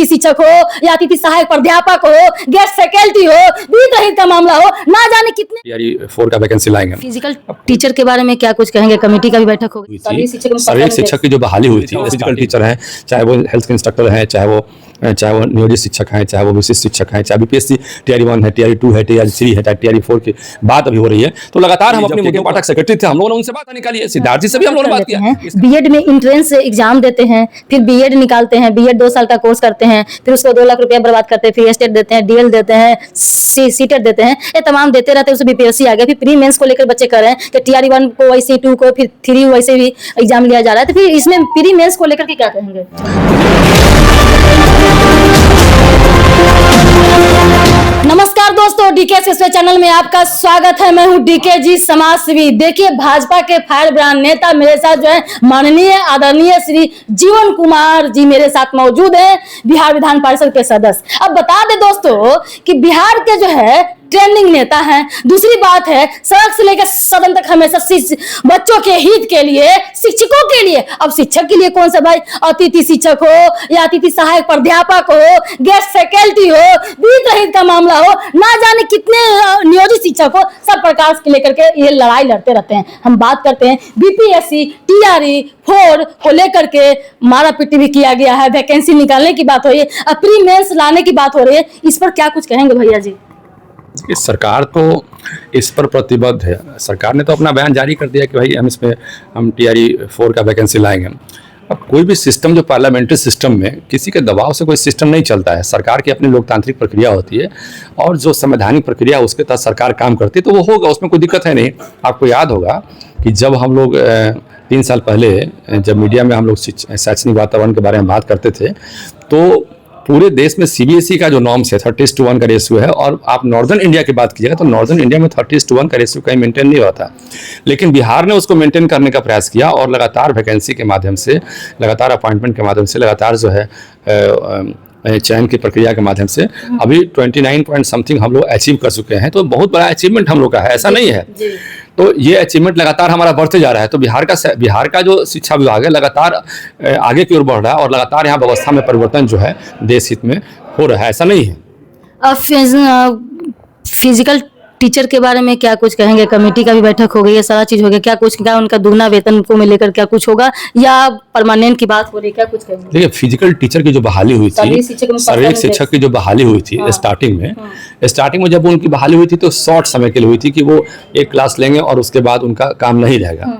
अतिथि शिक्षक हो या अतिथि सहायक प्राध्यापक हो, गेस्ट फैकल्टी हो, वित्त रहित का मामला हो, ना जाने कितने तैयारी 4 का वैकेंसी लाएंगे। फिजिकल टीचर के बारे में क्या कुछ कहेंगे? कमेटी का भी बैठक होगी। सभी शिक्षक की जो बहाली हुई थी, फिजिकल टीचर हैं, चाहे वो हेल्थ के इंस्ट्रक्टर हैं, चाहे वो नियोजित शिक्षक हैं, चाहे वो विशिष्ट शिक्षक हैं, चाहे बीपीएससी टीआरई 1 है, टीआरई 2 है, टीआरई 3 है, टीआरई 4 की बात अभी हो रही है। तो लगातार हम अपने मुद्दों पाठक सेक्रेटरी थे, हम लोगों ने उनसे बात निकाली है, सिद्धार्थ जी से भी हम लोगों ने बात किया। बीएड में एंट्रेंस एग्जाम देते हैं, फिर बीएड निकालते हैं, बीएड 2 साल का कोर्स करते हैं, फिर उसको 2 लाख रुपया बर्बाद करते हैं, फिर एस्टेट देते हैं, डीएल देते हैं, सीटेट देते हैं, ये तमाम देते रहते हैं। उससे बीपीएससी आ गया, फिर प्री मेंस को लेकर बच्चे कर रहे हैं कि टीआरई 1 को वैसे 2 को फिर 3 वैसे भी एग्जाम लिया जा रहा है। तो फिर इसमें प्री मेंस को लेकर के क्या कहेंगे? नमस्कार दोस्तों, डीके एक्सप्रेस चैनल में आपका स्वागत है। मैं हूं डीके जी समाजसेवी। देखिए, भाजपा के फायर ब्रांड नेता मेरे साथ जो है माननीय आदरणीय श्री जीवन कुमार जी मेरे साथ मौजूद हैं, बिहार विधान परिषद के सदस्य। अब बता दें दोस्तों कि बिहार के जो है ट्रेंडिंग नेता हैं। दूसरी बात है, सड़क से लेकर सदन तक हमेशा बच्चों के हित के लिए, शिक्षकों के लिए, अब शिक्षक के लिए कौन सा भाई, अतिथि शिक्षक हो या अतिथि सहायक प्राध्यापक हो, गेस्ट फैकल्टी हो, वित्त रहित का मामला हो, ना जाने कितने नियोजित शिक्षक हो, सब प्रकार के लेकर के ये लड़ाई लड़ते रहते हैं। हम बात करते हैं बीपीएससी टीआरई 4 को लेकर के मारा पिटी भी किया गया है, वैकेंसी निकालने की बात हो रही है, प्री मेंस लाने की बात हो रही है। इस पर क्या कुछ कहेंगे भैया जी? सरकार तो इस पर प्रतिबद्ध है। सरकार ने तो अपना बयान जारी कर दिया कि भाई हम टीआरई 4 का वैकेंसी लाएंगे। अब कोई भी सिस्टम जो पार्लियामेंट्री सिस्टम में किसी के दबाव से कोई सिस्टम नहीं चलता है। सरकार की अपनी लोकतांत्रिक प्रक्रिया होती है और जो संवैधानिक प्रक्रिया उसके तहत सरकार काम करती है, तो वो होगा, उसमें कोई दिक्कत है नहीं। आपको याद होगा कि जब हम लोग 3 साल पहले जब मीडिया में हम लोग शैक्षणिक वातावरण के बारे में बात करते थे, तो पूरे देश में सीबीएसई का जो नॉर्म्स है 30:1 का रेशियो है, और आप नॉर्दर्न इंडिया की बात कीजिएगा तो नॉर्दर्न इंडिया में 30:1 का रेशियो कहीं मेंटेन नहीं हुआ था। लेकिन बिहार ने उसको मेंटेन करने का प्रयास किया और लगातार वैकेंसी के माध्यम से, लगातार अपॉइंटमेंट के माध्यम से, लगातार जो है चयन की प्रक्रिया के माध्यम से अभी 29 पॉइंट समथिंग हम लोग अचीव कर चुके हैं। तो बहुत बड़ा अचीवमेंट हम लोग का है, ऐसा नहीं है। तो ये अचीवमेंट लगातार हमारा बढ़ते जा रहा है। तो बिहार का जो शिक्षा विभाग है लगातार आगे की ओर बढ़ रहा है और लगातार यहाँ व्यवस्था में परिवर्तन जो है देश हित में हो रहा है, ऐसा नहीं है। फिजिकल टीचर के बारे में क्या कुछ कहेंगे? कमेटी का भी बैठक हो गई है, सारा चीज हो गया, क्या कुछ, क्या उनका दुगना वेतन को मिलकर क्या कुछ होगा या परमानेंट की बात हो रही है, क्या कुछ कहेंगे? देखिए, फिजिकल टीचर की जो बहाली हुई थी, शारीरिक शिक्षक की जो बहाली हुई थी, स्टार्टिंग में जब उनकी बहाली हुई थी तो शॉर्ट समय के लिए हुई थी कि वो एक क्लास लेंगे और उसके बाद उनका काम नहीं रहेगा।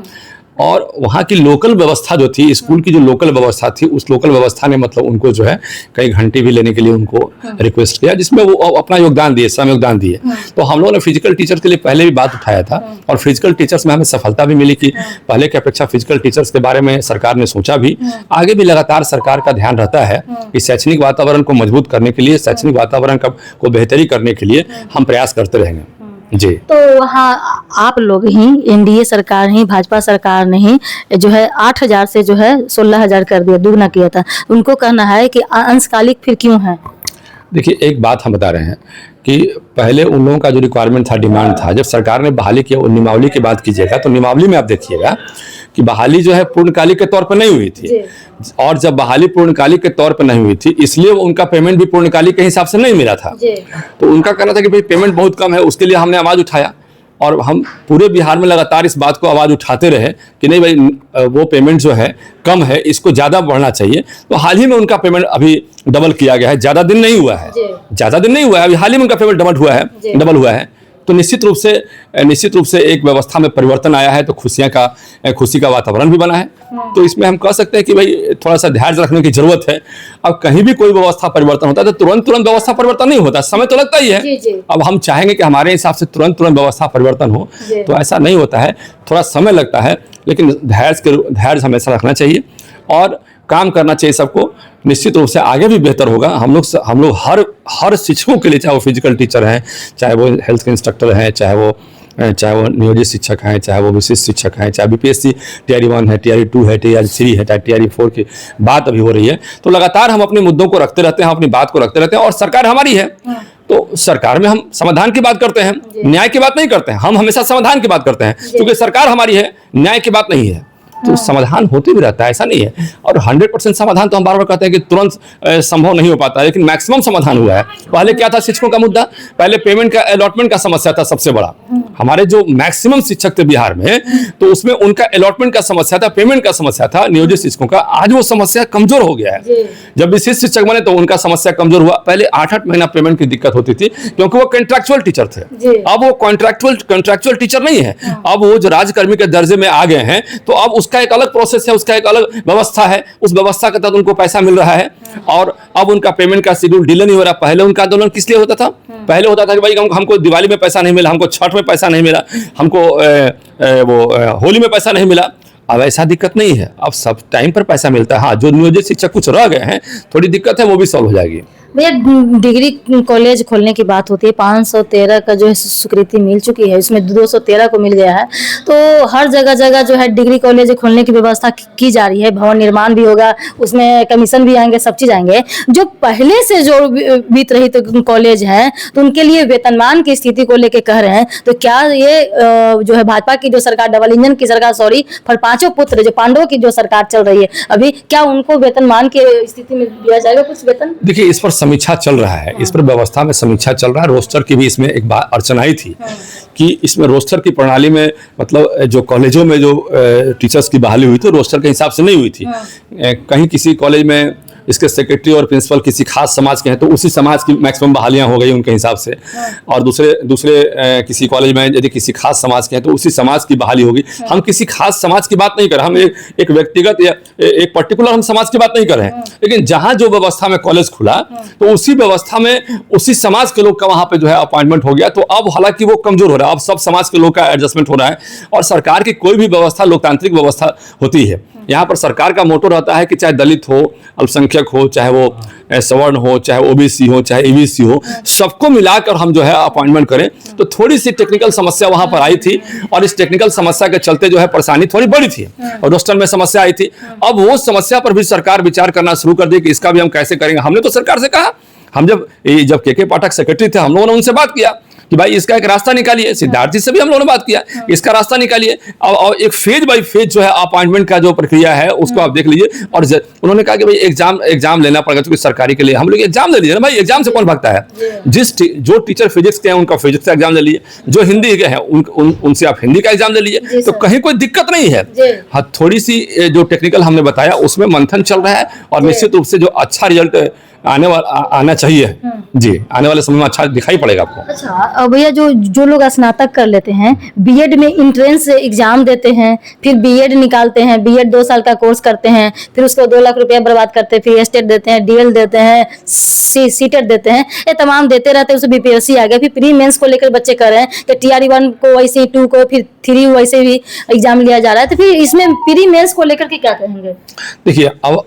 और वहाँ की लोकल व्यवस्था जो थी, स्कूल की जो लोकल व्यवस्था थी, उस लोकल व्यवस्था ने मतलब उनको जो है कई घंटे भी लेने के लिए उनको रिक्वेस्ट किया, जिसमें वो अपना योगदान दिए, समय योगदान दिए। तो हम लोगों ने फिजिकल टीचर के लिए पहले भी बात उठाया था और फिजिकल टीचर्स में हमें सफलता भी मिली कि पहले की अपेक्षा फिजिकल टीचर्स के बारे में सरकार ने सोचा भी। आगे भी लगातार सरकार का ध्यान रहता है कि शैक्षणिक वातावरण को मजबूत करने के लिए, शैक्षणिक वातावरण को बेहतरी करने के लिए हम प्रयास करते रहेंगे जी। तो वहाँ आप लोग ही, एनडीए सरकार ही, भाजपा सरकार ने ही जो है 8,000 से जो है 16,000 कर दिया, दुगना किया था। उनको कहना है कि अंशकालिक फिर क्यों है? देखिए, एक बात हम बता रहे हैं कि पहले उन लोगों का जो रिक्वायरमेंट था, डिमांड था, जब सरकार ने बहाली किया, नियमावली की बात कीजिएगा तो नियमावली में आप देखिएगा कि बहाली जो है पूर्णकालिक के तौर पर नहीं हुई थी, और जब बहाली पूर्णकालिक के तौर पर नहीं हुई थी इसलिए उनका पेमेंट भी पूर्णकालिक के हिसाब से नहीं मिला था। तो उनका कहना था कि भाई पेमेंट बहुत कम है, उसके लिए हमने आवाज़ उठाया और हम पूरे बिहार में लगातार इस बात को आवाज़ उठाते रहे कि नहीं भाई, वो पेमेंट जो है कम है, इसको ज़्यादा बढ़ना चाहिए। तो हाल ही में उनका पेमेंट अभी डबल किया गया है, ज़्यादा दिन नहीं हुआ है, अभी हाल ही में उनका पेमेंट डबल हुआ है। तो निश्चित रूप से एक व्यवस्था में परिवर्तन आया है, तो खुशी का वातावरण भी बना है। तो इसमें हम कह सकते हैं कि भाई थोड़ा सा धैर्य रखने की जरूरत है। अब कहीं भी कोई व्यवस्था परिवर्तन होता है तो तुरंत व्यवस्था परिवर्तन नहीं होता, समय तो लगता ही है। अब हम चाहेंगे कि हमारे हिसाब से तुरंत व्यवस्था परिवर्तन हो, तो ऐसा नहीं होता है, थोड़ा समय लगता है। लेकिन धैर्य हमेशा रखना चाहिए और काम करना चाहिए सबको। निश्चित रूप से आगे भी बेहतर होगा। हम लोग हर शिक्षकों के लिए, चाहे वो फिजिकल टीचर हैं, चाहे वो हेल्थ के इंस्ट्रक्टर हैं, चाहे वो नियोजित शिक्षक हैं, चाहे वो विशिष्ट शिक्षक हैं, चाहे बीपीएससी टीआरई 1 है, टीआरई 2 है, टीआरई 3 है, टीआरई 4 की बात अभी हो रही है। तो लगातार हम अपने मुद्दों को रखते रहते हैं, अपनी बात को रखते रहते हैं, और सरकार हमारी है तो सरकार में हम समाधान की बात करते हैं, न्याय की बात नहीं करते हैं। हम हमेशा समाधान की बात करते हैं, क्योंकि सरकार हमारी है, न्याय की बात नहीं है। तो समाधान होते भी रहता है, ऐसा नहीं है। और 100% समाधान तो हम बार बार कहते हैं कि तुरंत संभव नहीं हो पाता, लेकिन मैक्सिमम समाधान हुआ है। पहले क्या था शिक्षकों का मुद्दा, पहले पेमेंट का अलॉटमेंट का समस्या था सबसे बड़ा। हमारे जो मैक्सिमम शिक्षक थे बिहार में, तो उसमें उनका अलॉटमेंट का समस्या था, पेमेंट का समस्या था नियोजित शिक्षकों का। आज वो समस्या कमजोर हो गया है। जब विशेष शिक्षक बने तो उनका समस्या कमजोर हुआ। पहले 8-8 महीना पेमेंट की दिक्कत होती थी क्योंकि वो कॉन्ट्रैक्चुअल टीचर थे। अब वो कॉन्ट्रैक्चुअल टीचर नहीं है, अब वो जो राजकर्मी के दर्जे में आ गए हैं, तो अब उसका एक अलग प्रोसेस है, उसका एक अलग व्यवस्था है। उस व्यवस्था के तहत उनको पैसा मिल रहा है और अब उनका पेमेंट का शेड्यूल डिले नहीं हो रहा। पहले उनका आंदोलन किस लिए होता था? पहले होता था कि भाई हमको दिवाली में पैसा नहीं मिला, हमको छठ में पैसा नहीं मिला, हमको होली में पैसा नहीं मिला। अब ऐसा दिक्कत नहीं है, अब सब टाइम पर पैसा मिलता है। हाँ, जो नियोजित शिक्षक कुछ रह गए हैं, थोड़ी दिक्कत है, वो भी सॉल्व हो जाएगी। भैया डिग्री कॉलेज खोलने की बात होती है, 513 का जो है स्वीकृति मिल चुकी है, इसमें 213 को मिल गया है। तो हर जगह जगह जो है डिग्री कॉलेज खोलने की व्यवस्था की जा रही है, भवन निर्माण भी होगा, उसमें कमीशन भी आएंगे, सब चीज आएंगे। जो पहले से जो बीत रही तो कॉलेज हैं, तो उनके लिए वेतनमान की स्थिति को लेकर कह रहे हैं, तो क्या ये जो है भाजपा की जो सरकार, डबल इंजन की सरकार, सॉरी फॉर पांचों पुत्र, जो पांडवों की जो सरकार चल रही है अभी, क्या उनको वेतनमान की स्थिति में दिया जाएगा कुछ वेतन? देखिए, इस पर समीक्षा चल रहा है, इस पर व्यवस्था में समीक्षा चल रहा है। रोस्टर की भी इसमें एक बात अड़चन आई थी कि इसमें रोस्टर की प्रणाली में, मतलब जो कॉलेजों में जो टीचर्स की बहाली हुई थी, रोस्टर के हिसाब से नहीं हुई थी। कहीं किसी कॉलेज में इसके सेक्रेटरी और प्रिंसिपल किसी खास समाज के हैं, तो उसी समाज की मैक्सिमम बहालियां हो गई उनके हिसाब से। और दूसरे किसी कॉलेज में यदि किसी खास समाज के हैं, तो उसी समाज की बहाली होगी। हम किसी खास समाज की बात नहीं कर रहे, हम एक व्यक्तिगत या एक पर्टिकुलर हम समाज की बात नहीं कर रहे हैं। लेकिन जहां जो व्यवस्था में कॉलेज खुला, तो उसी व्यवस्था में उसी समाज के लोग का वहां पे जो है अपॉइंटमेंट हो गया। तो अब हालांकि वो कमजोर हो रहा है, अब सब समाज के लोग का एडजस्टमेंट हो रहा है। और सरकार की कोई भी व्यवस्था लोकतांत्रिक व्यवस्था होती है। यहाँ पर सरकार का मोटो रहता है कि चाहे दलित हो, अल्पसंख्यक हो, चाहे वो सवर्ण हो, चाहे ओबीसी हो, चाहे ईबीसी हो, सबको मिलाकर हम जो है अपॉइंटमेंट करें। तो थोड़ी सी टेक्निकल समस्या वहां पर आई थी, और इस टेक्निकल समस्या के चलते जो है परेशानी थोड़ी बड़ी थी, और रोस्टर में समस्या आई थी। अब वो समस्या पर भी सरकार विचार करना शुरू कर दी कि इसका भी हम कैसे करेंगे। हमने तो सरकार से कहा, हम जब के पाठक सेक्रेटरी थे, हम लोगों ने उनसे बात किया कि भाई इसका एक रास्ता निकालिए। सिद्धार्थ जी से भी हम लोगों ने बात किया, इसका रास्ता निकालिए, और एक फेज बाय फेज जो है अपॉइंटमेंट का जो प्रक्रिया है उसको आप देख लीजिए। और उन्होंने कहा कि भाई एग्जाम लेना पड़ेगा, क्योंकि सरकारी के लिए हम लोग एग्जाम ले लीजिए ना भाई, एग्जाम से कौन भागता है। जो टीचर फिजिक्स के हैं उनका फिजिक्स का एग्जाम ले लीजिए, जो हिंदी के हैं उनसे आप हिंदी का एग्जाम ले लीजिए, तो कहीं कोई दिक्कत नहीं है। हाँ, थोड़ी सी जो टेक्निकल हमने बताया उसमें मंथन चल रहा है, और निश्चित रूप से जो अच्छा रिजल्ट आना चाहिए जी, आने वाले समय में अच्छा दिखाई पड़ेगा आपको। अच्छा भैया, जो लोग स्नातक कर लेते हैं, बीएड में इंट्रेंस एग्जाम देते हैं, फिर बीएड निकालते हैं, बीएड 2 साल का कोर्स करते हैं, फिर उसको 2 लाख रुपया बर्बाद करते हैं, फिर एस्टेट देते हैं, डीएल देते हैं, सीटेट देते हैं, ये तमाम देते रहते हैं। उसमें बीपीएससी आ गया, फिर प्री मेंस को लेकर बच्चे कर रहे हैं कि टीआरई 1 को वैसे, 2 को, फिर 3 वैसे भी एग्जाम लिया जा रहा है। तो फिर इसमें प्री मेंस को लेकर के क्या कहेंगे? देखिए, अब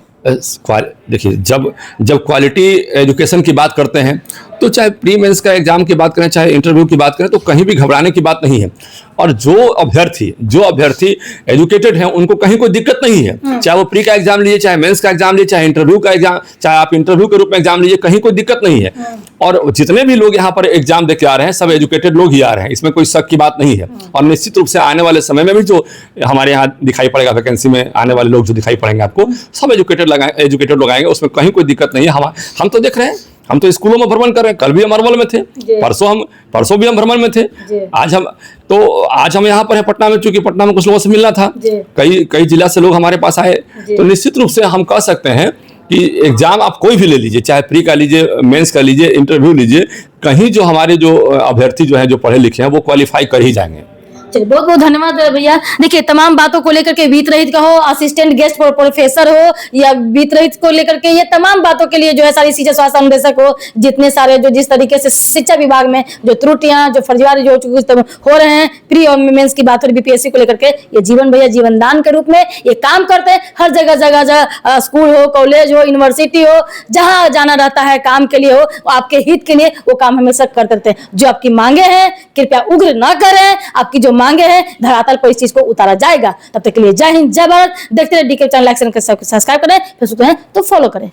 जब क्वालिटी एजुकेशन की बात करते हैं, तो चाहे प्री मेंस का एग्जाम की बात करें, चाहे इंटरव्यू की बात करें, तो कहीं भी घबराने की बात नहीं है। और जो अभ्यर्थी एजुकेटेड हैं, उनको कहीं कोई दिक्कत नहीं है। चाहे वो प्री का एग्जाम लीजिए, चाहे मेंस का एग्जाम लीजिए, चाहे इंटरव्यू का एग्जाम, चाहे आप इंटरव्यू के रूप में एग्जाम लीजिए, कहीं कोई दिक्कत नहीं है। और जितने भी लोग यहाँ पर एग्जाम देके आ रहे हैं, सब एजुकेटेड लोग ही आ रहे हैं, इसमें कोई शक की बात नहीं है। और निश्चित रूप से आने वाले समय में भी जो हमारे यहाँ दिखाई पड़ेगा, वैकेंसी में आने वाले लोग जो दिखाई पड़ेंगे आपको, सब एजुकेटेड लोग आएंगे, उसमें कहीं कोई दिक्कत नहीं है। हम तो देख रहे हैं, हम तो स्कूलों में भ्रमण कर रहे हैं, कल भी हम अरवल में थे, परसों भी हम भ्रमण में थे, आज हम यहाँ पर है पटना में, चूंकि पटना में कुछ लोगों से मिलना था, कई जिला से लोग हमारे पास आए। तो निश्चित रूप से हम कह सकते हैं कि एग्जाम आप कोई भी ले लीजिए, चाहे प्री का लीजिए, मेंस का लीजिए, इंटरव्यू लीजिए, कहीं जो हमारे जो अभ्यर्थी जो हैं, जो पढ़े लिखे हैं, वो क्वालिफाई कर ही जाएंगे। चलिए, बहुत बहुत धन्यवाद भैया। देखिए, तमाम बातों को लेकर के वित्त रहित का हो, असिस्टेंट गेस्ट प्रोफेसर हो, या वित्त रहित को लेकर के, ये तमाम बातों के लिए जो है सारी चीजें, स्वास्थ्य अनुदेशक हो, जितने सारे जो जिस तरीके से शिक्षा विभाग में जो त्रुटियां, जो फर्जीवाड़े जो हो रहे हैं, प्री और मेंस की बात हो रही, बीपीएससी को लेकर के, ये जीवन भैया जीवन दान के रूप में ये काम करते हैं। हर जगह स्कूल हो, कॉलेज हो, यूनिवर्सिटी हो, जहां जाना रहता है काम के लिए हो, आपके हित के लिए वो काम हमेशा करते रहते हैं। जो आपकी मांगे हैं, कृपया उग्र न करें, आपकी जो मांगे हैं धरातल पर इस चीज को उतारा जाएगा। तब तक के लिए जय हिंद, जय भारत। देखते रहिए डीके चैनल, लाइक सब्सक्राइब करें, फेसबुक है तो फॉलो करें।